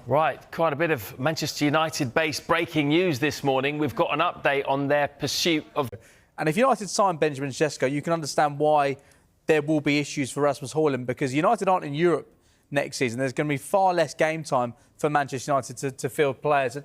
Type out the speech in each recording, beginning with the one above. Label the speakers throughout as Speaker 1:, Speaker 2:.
Speaker 1: Right, quite a bit of Manchester United-based breaking news this morning. We've got an update on their pursuit of...
Speaker 2: And if United sign Benjamin Šeško, you can understand why there will be issues for Rasmus Højlund, because United aren't in Europe next season. There's going to be far less game time for Manchester United to field players. And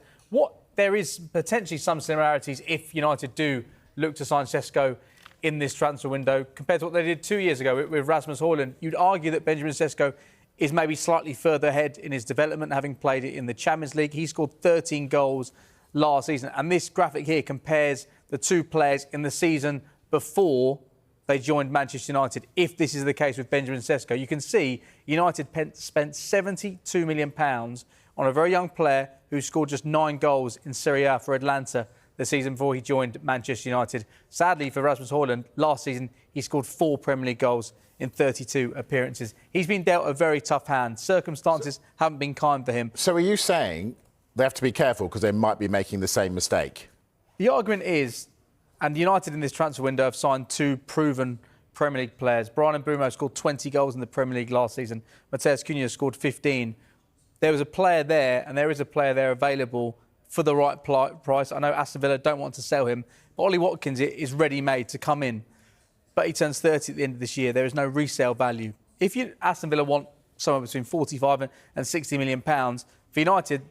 Speaker 2: there is potentially some similarities if United do look to sign Šeško in this transfer window compared to what they did 2 years ago with Rasmus Højlund. You'd argue that Benjamin Šeško is maybe slightly further ahead in his development, having played it in the Champions League. He scored 13 goals last season. And this graphic here compares the two players in the season before they joined Manchester United. If this is the case with Benjamin Šeško, you can see United spent £72 million on a very young player who scored just 9 goals in Serie A for Atlanta the season before he joined Manchester United. Sadly for Rasmus Højlund, last season he scored 4 Premier League goals in 32 appearances. He's been dealt a very tough hand. Circumstances haven't been kind for him.
Speaker 3: So are you saying they have to be careful because they might be making the same mistake?
Speaker 2: The argument is, and United in this transfer window have signed 2 proven Premier League players. Bryan Mbeumo scored 20 goals in the Premier League last season. Matheus Cunha scored 15. There was a player there, and there is a player there available for the right price. I know Aston Villa don't want to sell him, but Ollie Watkins is ready-made to come in. But he turns 30 at the end of this year. There is no resale value. If Aston Villa want somewhere between 45 and 60 million pounds, for United,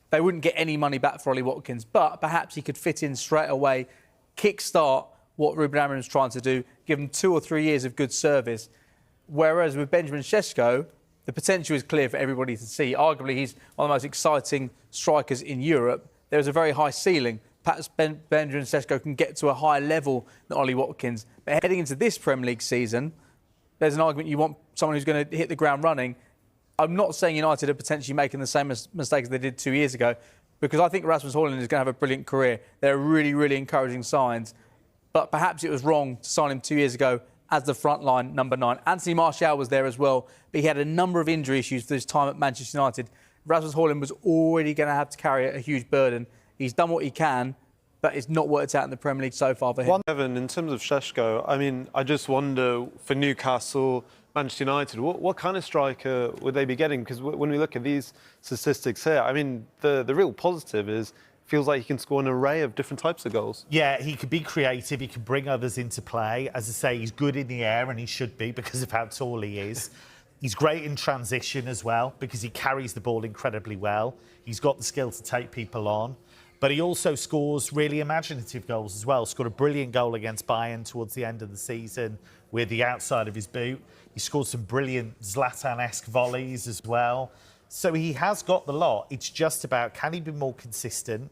Speaker 2: they wouldn't get any money back for Ollie Watkins. But perhaps he could fit in straight away, kick-start what Ruben Amorim is trying to do, give him 2 or 3 years of good service. Whereas with Benjamin Šeško, the potential is clear for everybody to see. Arguably, he's one of the most exciting strikers in Europe. There's a very high ceiling. Perhaps Benjamin Šeško can get to a higher level than Ollie Watkins. But heading into this Premier League season, there's an argument you want someone who's going to hit the ground running. I'm not saying United are potentially making the same mistakes they did 2 years ago, because I think Rasmus Højlund is going to have a brilliant career. There are really, really encouraging signs. But perhaps it was wrong to sign him 2 years ago as the frontline number 9. Anthony Martial was there as well, but he had a number of injury issues for his time at Manchester United. Rasmus Højlund was already going to have to carry a huge burden. He's done what he can, but it's not worked out in the Premier League so far for him.
Speaker 4: Evan, in terms of Šeško, I mean, I just wonder for Newcastle, Manchester United, what kind of striker would they be getting? Because when we look at these statistics here, I mean, the real positive is feels like he can score an array of different types of goals.
Speaker 5: Yeah, he could be creative, he can bring others into play. As I say, he's good in the air, and he should be because of how tall he is. He's great in transition as well because he carries the ball incredibly well. He's got the skill to take people on. But he also scores really imaginative goals as well. Scored a brilliant goal against Bayern towards the end of the season with the outside of his boot. He scored some brilliant Zlatan-esque volleys as well. So he has got the lot. It's just about, can he be more consistent?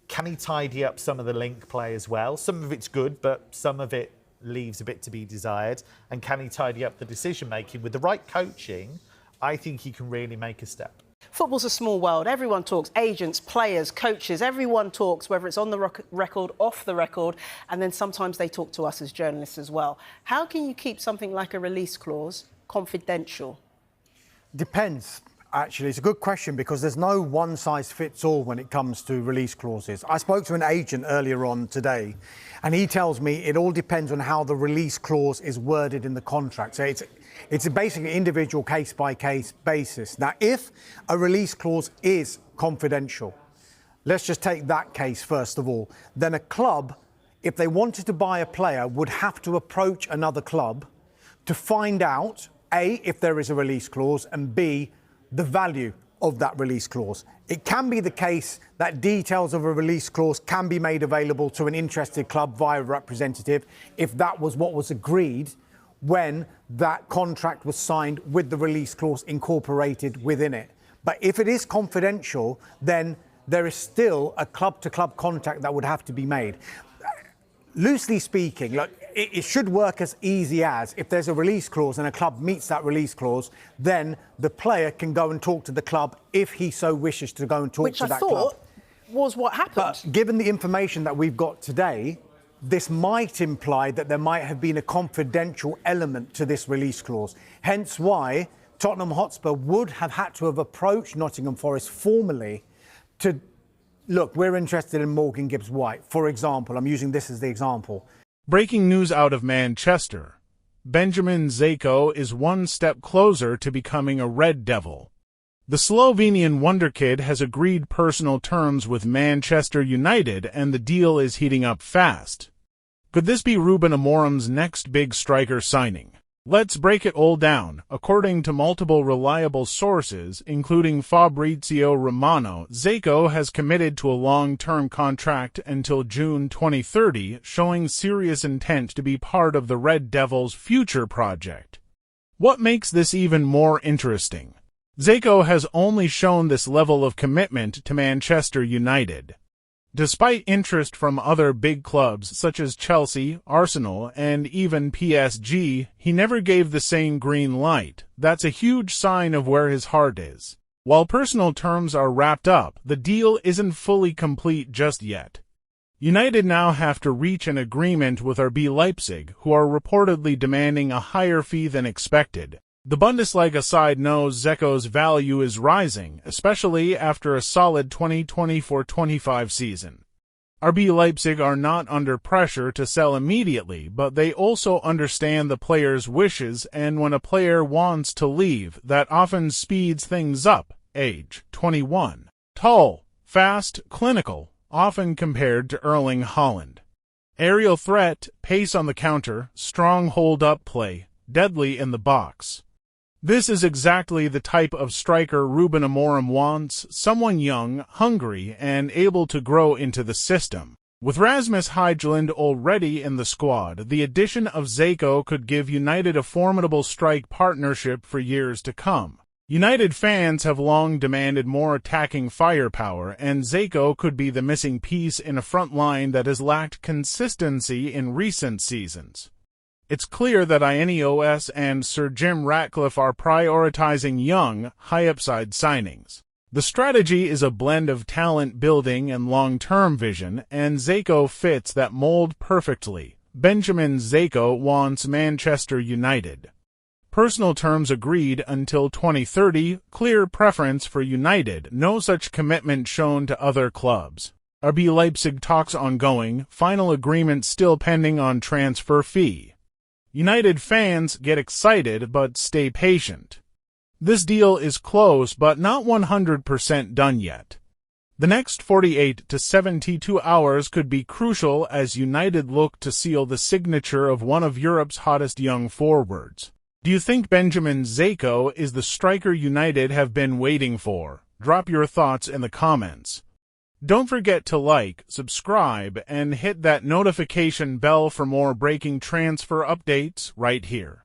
Speaker 5: Can he tidy up some of the link play as well? Some of it's good, but some of it leaves a bit to be desired. And can he tidy up the decision-making? With the right coaching, I think he can really make a step.
Speaker 6: Football's a small world. Everyone talks. Agents, players, coaches, everyone talks, whether it's on the record, off the record, and then sometimes they talk to us as journalists as well. How can you keep something like a release clause confidential?
Speaker 7: Depends. Actually, it's a good question because there's no one-size-fits-all when it comes to release clauses. I spoke to an agent earlier on today, and he tells me it all depends on how the release clause is worded in the contract. So it's basically individual case-by-case basis. Now, if a release clause is confidential, let's just take that case first of all, then a club, if they wanted to buy a player, would have to approach another club to find out, A, if there is a release clause, and B, the value of that release clause. It can be the case that details of a release clause can be made available to an interested club via a representative if that was what was agreed when that contract was signed with the release clause incorporated within it. But if it is confidential, then there is still a club-to-club contact that would have to be made. Loosely speaking, look, it should work as easy as if there's a release clause and a club meets that release clause, then the player can go and talk to the club if he so wishes to go and talk to that club.
Speaker 6: Which I thought was what happened.
Speaker 7: But given the information that we've got today, this might imply that there might have been a confidential element to this release clause. Hence why Tottenham Hotspur would have had to have approached Nottingham Forest formally to, look, we're interested in Morgan Gibbs-White. For example, I'm using this as the example.
Speaker 8: Breaking news out of Manchester. Benjamin Šeško is one step closer to becoming a Red Devil. The Slovenian wonderkid has agreed personal terms with Manchester United, and the deal is heating up fast. Could this be Ruben Amorim's next big striker signing? Let's break it all down. According to multiple reliable sources, including Fabrizio Romano, Šeško has committed to a long-term contract until June 2030, showing serious intent to be part of the Red Devils' future project. What makes this even more interesting? Šeško has only shown this level of commitment to Manchester United. Despite interest from other big clubs such as Chelsea, Arsenal, and even PSG, he never gave the same green light. That's a huge sign of where his heart is. While personal terms are wrapped up, the deal isn't fully complete just yet. United now have to reach an agreement with RB Leipzig, who are reportedly demanding a higher fee than expected. The Bundesliga side knows Šeško's value is rising, especially after a solid 2024-25 season. RB Leipzig are not under pressure to sell immediately, but they also understand the player's wishes, and when a player wants to leave, that often speeds things up. Age: 21. Tall, fast, clinical, often compared to Erling Haaland. Aerial threat, pace on the counter, strong hold-up play, deadly in the box. This is exactly the type of striker Ruben Amorim wants, someone young, hungry, and able to grow into the system. With Rasmus Højlund already in the squad, the addition of Šeško could give United a formidable strike partnership for years to come. United fans have long demanded more attacking firepower, and Šeško could be the missing piece in a front line that has lacked consistency in recent seasons. It's clear that Ineos and Sir Jim Ratcliffe are prioritizing young, high-upside signings. The strategy is a blend of talent building and long-term vision, and Šeško fits that mold perfectly. Benjamin Šeško wants Manchester United. Personal terms agreed until 2030, clear preference for United, no such commitment shown to other clubs. RB Leipzig talks ongoing, final agreement still pending on transfer fee. United fans get excited but stay patient. This deal is close but not 100% done yet. The next 48 to 72 hours could be crucial as United look to seal the signature of one of Europe's hottest young forwards. Do you think Benjamin Šeško is the striker United have been waiting for? Drop your thoughts in the comments. Don't forget to like, subscribe, and hit that notification bell for more breaking transfer updates right here.